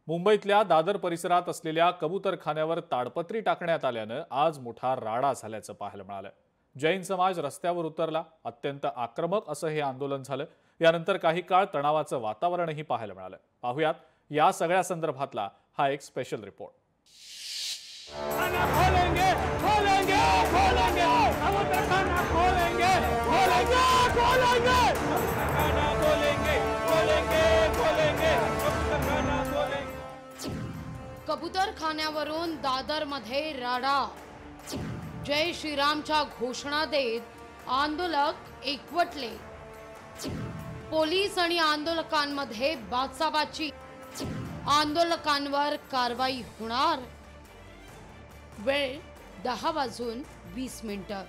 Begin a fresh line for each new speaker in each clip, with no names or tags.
मुंबईतल्या दादर परिसरात असलेल्या कबूतरखान्यावर ताडपत्री टाकण्यात आल्यानं आज मोठा राडा झाल्याचं पाहायला मिळालं। जैन समाज रस्त्यावर उतरला। अत्यंत आक्रमक असं हे आंदोलन झालं। यानंतर काही काळ तणावाचं वातावरणही पाहायला मिळालं। पाहुयात या सगळ्या संदर्भातला हा एक स्पेशल रिपोर्ट।
खोलेंगे खोलेंगे खोलेंगे कबूतरखाना खोलेंगे खोलेंगे खोलेंगे कबूतरखाना खोलेंगे खोलेंगे खोलेंगे कबूतरखाना खोलेंगे।
कबूतरखान्यावरून दादरमध्ये राडा। जय श्रीरामच्या घोषणा देत आंदोलक एकवटले। पोलीस आणि आंदोलकांमध्ये बाचाबाची। आंदोलकांवर कारवाई होणार। वेळ 10:20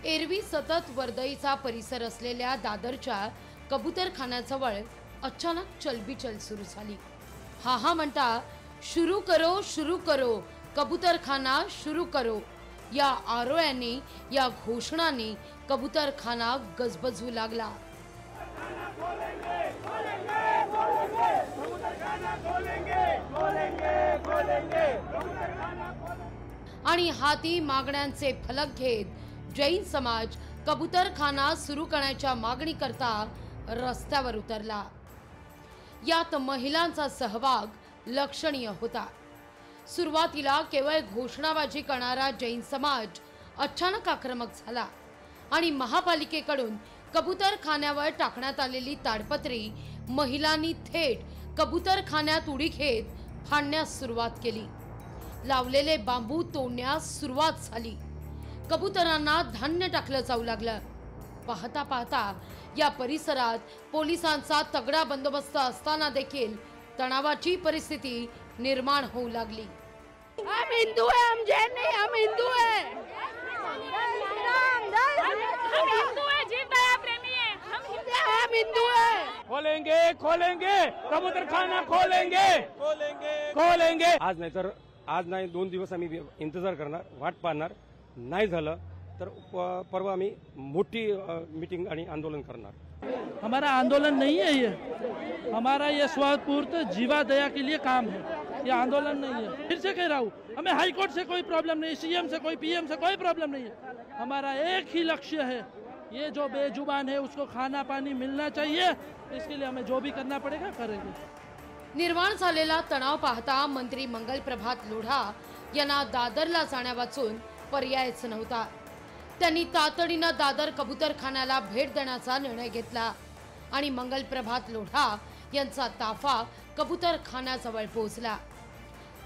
एरवी सतत वर्दळीचा परिसर असलेल्या दादरच्या कबूतरखान्याजवळ अचानक चलबिचल सुरू झाली। हा म्हणता शुरू करो कबूतरखाना शुरू करो या आरोळ्यांनी, या घोषणांनी कबूतरखाना गजबजू लागला। आणि हाती मागण्यांचे फलक घेत जैन समाज कबूतरखाना सुरू करण्याच्या मागणी करता रस्त्यावर उतरला। यात महिलांचा सहभाग लक्षणीय होता। सुरुवातीला केवळ घोषणाबाजी करणारा जैन समाज अचानक आक्रमक झाला आणि महापालिकेकडून कबूतरखान्यावर टाकण्यात आलेली ताडपत्री महिलांनी थेट कबूतरखान्यात उडी घेत फाडण्यास सुरुवात केली। लावलेले बांबू तोडण्यास सुरुवात झाली। कबूतरांना धान्य टाकलं जाऊ लागलं। पाहता पाहता या परिसरात पोलिसांचा तगडा बंदोबस्त असताना देखील तणावाची परिस्थिती निर्माण होऊ लागली।
हम हिंदू हैं, हम जैन नहीं, हम हिंदू हैं। हम हिंदू हैं, जीव दया प्रेमी हैं। हम हिंदू हैं।
खोलेंगे खोलेंगे कबूतरखाना खोलेंगे खोलेंगे खोलेंगे।
आज नाही 2 दिवस आम्ही इंतजार करणार, वाट पाहणार। नाही झालं तर परवा आम्ही मोठी मीटिंग आणि आंदोलन करणार।
हमारा आंदोलन नहीं है ये, हमारा ये स्वतःस्फूर्त जीवा दया के लिए काम है। ये आंदोलन नहीं है। फिर से कह रहा हूँ, हमें हाई कोर्ट से कोई प्रॉब्लम नहीं, सीएम से कोई पीएम से कोई प्रॉब्लम नहीं है। हमारा एक ही लक्ष्य है, ये जो बेजुबान है उसको खाना पानी मिलना चाहिए। इसके लिए हमें जो भी करना पड़ेगा करेंगे।
निर्माण झालेला तणाव पाहता मंत्री मंगल प्रभात लोढा यांना दादरला जाण्यावाचून पर्यायच नव्हता। त्यांनी तातडीनं दादर कबूतरखान्याला भेट देण्याचा निर्णय घेतला आणि मंगल प्रभात लोढा यांचा ताफा कबूतरखान्याजवळ पोहोचला।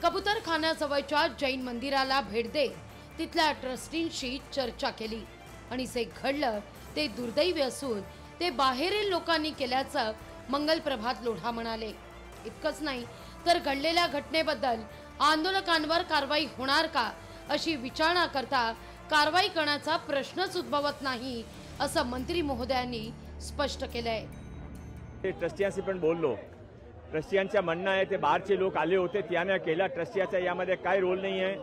कबूतरखान्याजवळच्या जैन मंदिराला भेट देत तिथल्या ट्रस्टींशी चर्चा केली आणि जे घडलं ते दुर्दैवी असून ते बाहेरील लोकांनी केल्याचं मंगल प्रभात लोढा म्हणाले। इतकंच नाही तर घडलेल्या घटनेबद्दल आंदोलकांवर कारवाई होणार का अशी विचारणा करता कारवाई करण्याचा प्रश्नच उद्भवत नाही असं मंत्री महोदयांनी स्पष्ट केलंय।
ट्रस्टियांशी पण बोललो। ट्रस्टियांचं म्हणणं आहे ते बाहेरचे लोक आले होते, त्याने केला। ट्रस्टियाचा यामध्ये काय रोल नाही आहे।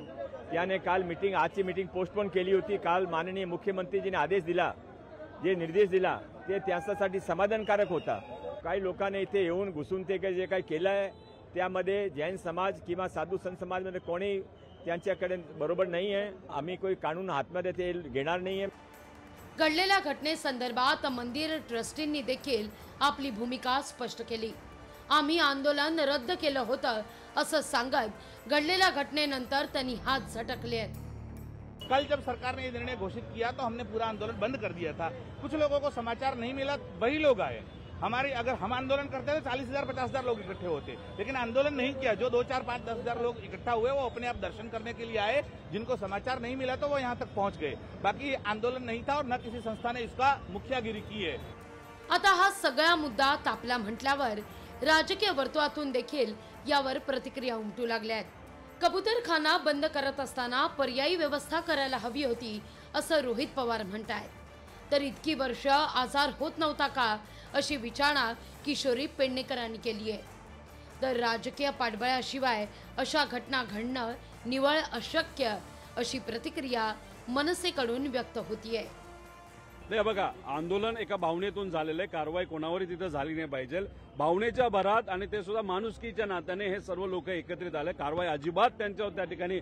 त्याने काल मीटिंग, आजची मीटिंग पोस्टपोन केली होती। काल माननीय मुख्यमंत्रीजीने आदेश दिला, जे निर्देश दिला ते त्यांच्यासाठी समाधानकारक होता। काही लोकांनी इथे येऊन घुसून ते जे काही केलं आहे त्यामध्ये जैन समाज किंवा साधू संत समाजमध्ये कोणी त्यांच्याकडे बरोबर नाही आहे। आम्ही कोई कानून हातमध्ये ते घेणार नाही आहे।
घडलेल्या घटनेसंदर्भात मंदिर ट्रस्टींनी देखील आपली भूमिका स्पष्ट केली। आम्ही आंदोलन रद्द केलं होतं असं सांगत घडलेल्या घटनेनंतर त्यांनी हात झटकले आहेत।
कल जब सरकार ने ये निर्णय घोषित किया तो हमने पूरा आंदोलन बंद कर दिया था। कुछ लोगों को समाचार नहीं मिला, वही लोग आए। अगर हम आंदोलन करते तो 40,000 50,000 लोग इकट्ठे होते, लेकिन आंदोलन नहीं किया। जो 2, 4, 5, 10,000 लोग इकट्ठा हुए वो अपने आप दर्शन करने के लिए आए। जिनको समाचार नहीं मिला तो वो यहाँ तक पहुँच गए। बाकी आंदोलन नहीं था और न किसी संस्था ने इसका मुखियागिरी की है।
आता हा सगळा मुद्दा तापला म्हटल्यावर राजकीय वर्तुळातून देखील यावर प्रतिक्रिया उमटू लागल्या आहेत। कबूतरखाना बंद करत असताना पर्यायी व्यवस्था करायला हवी होती असं रोहित पवार म्हणतायत। तर इतकी वर्ष आजार होत नव्हता का अशी विचारणा किशोरी पेडणेकरांनी केली आहे। तर राजकीय पाठबळाशिवाय अशा घटना घडणं निव्वळ अशक्य अशी प्रतिक्रिया मनसेकडून व्यक्त होतीये।
नाही बघा, आंदोलन एका भावनेतून झालेलं आहे, कारवाई कोणावरही तिथं झाली नाही पाहिजे. भावनेच्या भरात आणि ते सुद्धा माणुसकीच्या नात्याने हे सर्व लोक एकत्रित आले. कारवाई अजिबात त्यांच्यावर त्या ठिकाणी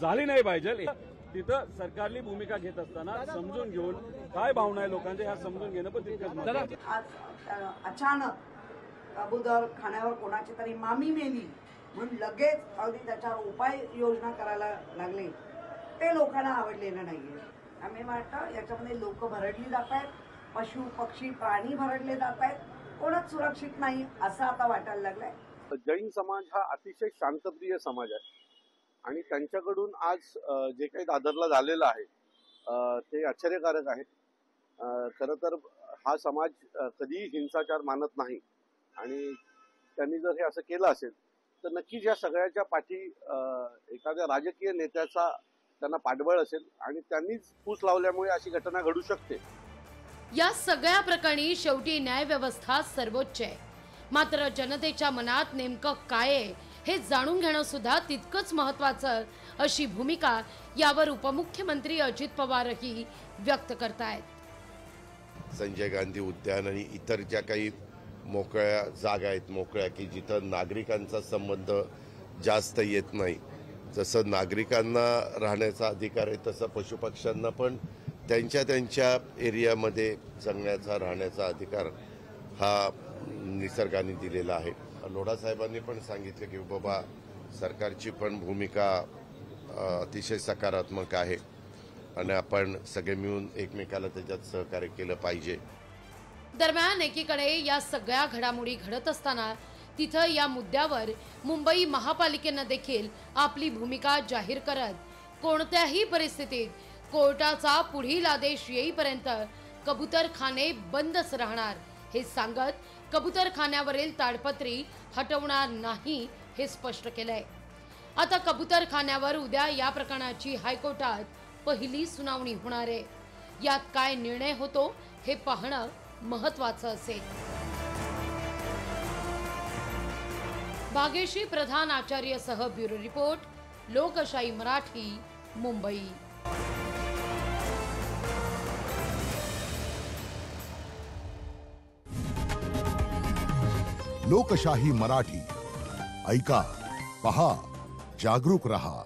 झाली नाही पाहिजे. तिथं सरकारली भूमिका घेत असताना समजून घेऊन काय भावना आहे लोकांच्या ह्या समजून घेणं पण तितकंच महत्त्वाचं.
आज अचानक कबूतर खाण्यावर कोणाची तरी मामी मेली म्हणून लगेच अगदी त्याच्यावर उपाय योजना करायला लागले, ते लोकांना आवडलेलं नाहीये. आम्ही वाटतं याच्यामध्ये लोक भरडली जात आहेत, पशु पक्षी प्राणी भरडले जात आहेत, कोणच सुरक्षित नाही असं आता वाटायला लागलंय.
जैन समाज हा अतिशय शांतप्रिय समाज आहे आणि त्यांच्याकडून आज जे काही दादरला झालेलं आहे ते आश्चर्यकारक आहे. खरं तर हा समाज कधीही हिंसाचार मानत नाही आणि त्यांनी जर हे असं केलं असेल तर नक्कीच या सगळ्याच्या पाठी एखाद्या राजकीय नेत्याचा त्यांना पाठबळ असेल आणि त्यांनीच फूस लावल्यामुळे अशी घटना घडू शकते.
या सगळ्या प्रकरणी शेवटी न्यायव्यवस्था सर्वोच्च आहे. मात्र जनतेच्या मनात नेमकं काय आहे हे जाणून घेणं सुद्धा तितकंच महत्त्वाचं, अशी भूमिका यावर उपमुख्यमंत्री अजित पवारही व्यक्त करतायत.
संजय गांधी उद्यान आणि इतर ज्या काही मोकळ्या जागा आहेत, मोकळ्या की जिथं नागरिकांचा संबंध जास्त येत नाही, जसं नागरिकांना राहण्याचा अधिकार आहे तसं पशुपक्ष्यांना पण त्यांच्या त्यांच्या एरियामध्ये जगण्याचा राहण्याचा अधिकार हा निसर्गाने दिलेला आहे. लोढा साहेबांनी पण सांगितलं की बाबा सरकारची पण भूमिका अतिशय सकारात्मक आहे आणि आपण सगळे मिळून एकमेकाला त्याच्यात सहकार्य केलं पाहिजे.
दरम्यान एकीकडे या सगळ्या घडामोडी घडत असताना तिथं या मुद्द्यावर मुंबई महापालिकेनं देखील आपली भूमिका जाहीर करत कोणत्याही परिस्थितीत कोर्टाचा पुढील आदेश येईपर्यंत कबूतरखाने बंदच राहणार हे सांगत कबूतरखान्यावरील ताडपत्री हटवणार नाही हे स्पष्ट केलंय. आता कबूतरखान्यावर उद्या या प्रकरणाची हायकोर्टात पहिली सुनावणी होणार आहे. यात काय निर्णय होतो हे पाहणं महत्त्वाचं असेल. भाग्यश्री प्रधान आचार्यसह ब्युरो रिपोर्ट, लोकशाही मराठी, मुंबई.
लोकशाही मराठी ऐका, पहा, जागरूक रहा.